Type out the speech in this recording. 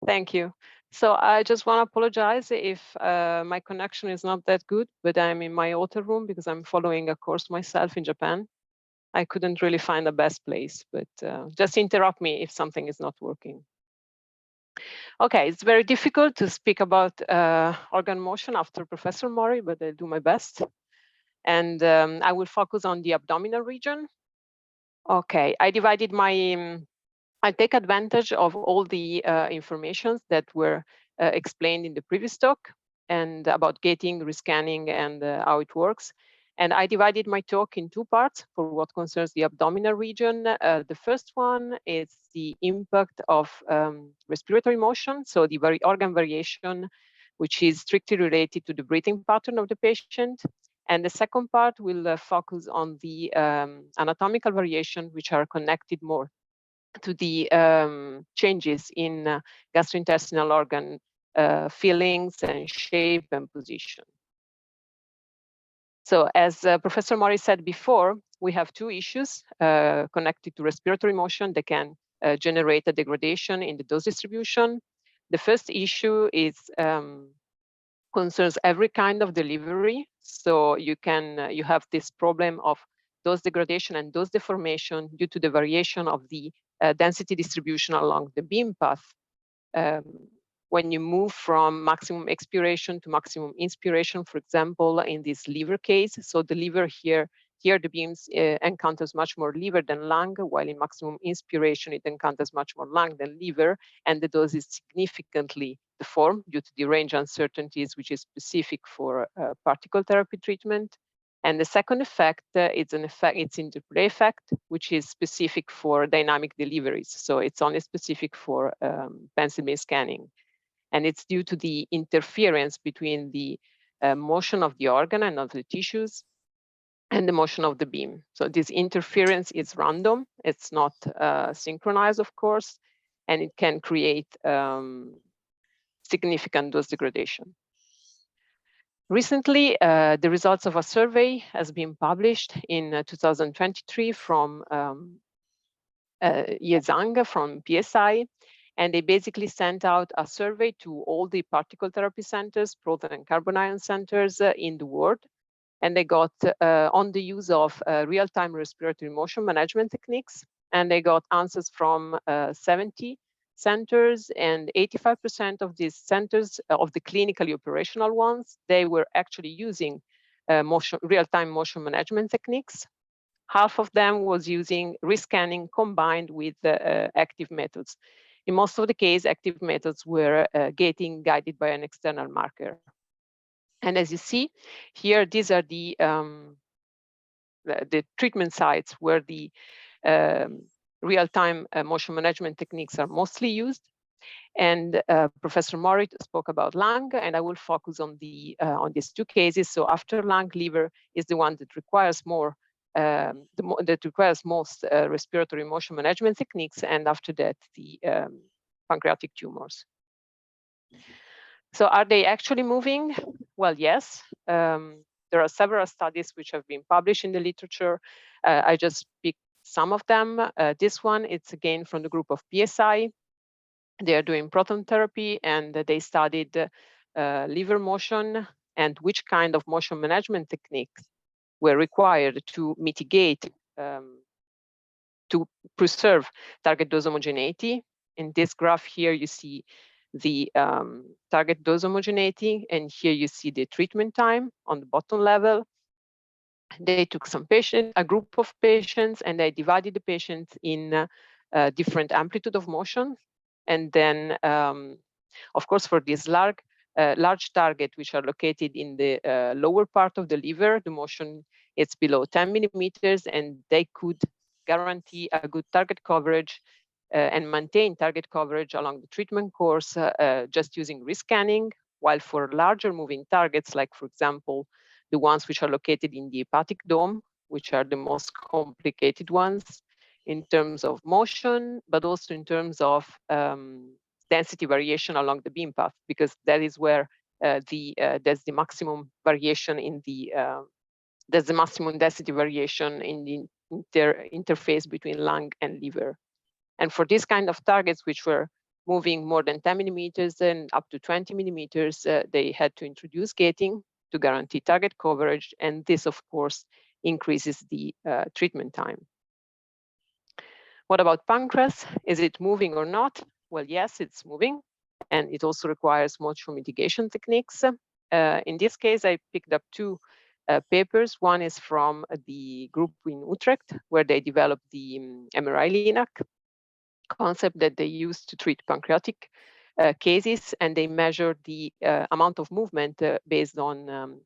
Thank you. So I just want to apologize if my connection is not that good, but I'm in my hotel room because I'm following a course myself in Japan. I couldn't really find the best place, but just interrupt me if something is not working. Okay, it's very difficult to speak about organ motion after Professor Mori, but I'll do my best. And I will focus on the abdominal region. Okay, I divided my, I take advantage of all the informations that were explained in the previous talk and about gating, rescanning, and how it works. And I divided my talk in two parts for what concerns the abdominal region. The first one is the impact of respiratory motion, so the organ variation, which is strictly related to the breathing pattern of the patient. And the second part will focus on the anatomical variation, which are connected more to the changes in gastrointestinal organ fillings and shape and position. So as Professor Mori said before, we have two issues connected to respiratory motion that can generate a degradation in the dose distribution. The first issue is concerns every kind of delivery. So you have this problem of dose degradation and dose deformation due to the variation of the density distribution along the beam path. When you move from maximum expiration to maximum inspiration, for example, in this liver case, so the liver here the beams encounters much more liver than lung, while in maximum inspiration it encounters much more lung than liver, and the dose is significantly deformed due to the range uncertainties, which is specific for particle therapy treatment. And the second effect it's interplay effect, which is specific for dynamic deliveries. So it's only specific for pencil beam scanning. And it's due to the interference between the motion of the organ and of the tissues and the motion of the beam. So this interference is random. It's not synchronized, of course, and it can create significant dose degradation. Recently, the results of a survey has been published in 2023 from Ye Zhang from PSI, and they basically sent out a survey to all the particle therapy centers, proton and carbon ion centers in the world. And they got on the use of real-time respiratory motion management techniques. And they got answers from 70 centers, and 85% of these centers, of the clinically operational ones, they were actually using real-time motion management techniques. Half of them was using rescanning combined with active methods. In most of the case, active methods were gating guided by an external marker. And as you see here, these are the treatment sites where the real-time motion management techniques are mostly used. And Professor Mori spoke about lung, and I will focus on these two cases. So after lung, liver is the one that requires more, that requires most respiratory motion management techniques, and after that, the pancreatic tumors. So are they actually moving? Well, yes. There are several studies which have been published in the literature. I just picked some of them. This one, it's again from the group of PSI. They are doing proton therapy, and they studied liver motion and which kind of motion management techniques were required to mitigate, to preserve target dose homogeneity. In this graph here, you see the target dose homogeneity, and here you see the treatment time on the bottom level. They took some patients, a group of patients, and they divided the patients in different amplitude of motion. And then, of course, for this large target, which are located in the lower part of the liver, the motion is below 10 millimeters, and they could guarantee a good target coverage and maintain target coverage along the treatment course just using rescanning, while for larger moving targets, like, for example, the ones which are located in the hepatic dome, which are the most complicated ones in terms of motion, but also in terms of density variation along the beam path, because that is where there's the maximum variation in the, there's the maximum density variation in the interface between lung and liver. And for this kind of targets, which were moving more than 10 millimeters and up to 20 millimeters, they had to introduce gating to guarantee target coverage. And this, of course, increases the treatment time. What about pancreas? Is it moving or not? Well, yes, it's moving, and it also requires motion mitigation techniques. In this case, I picked up two papers. One is from the group in Utrecht, where they developed the MRI LINAC concept that they used to treat pancreatic cases, and they measured the amount of movement based on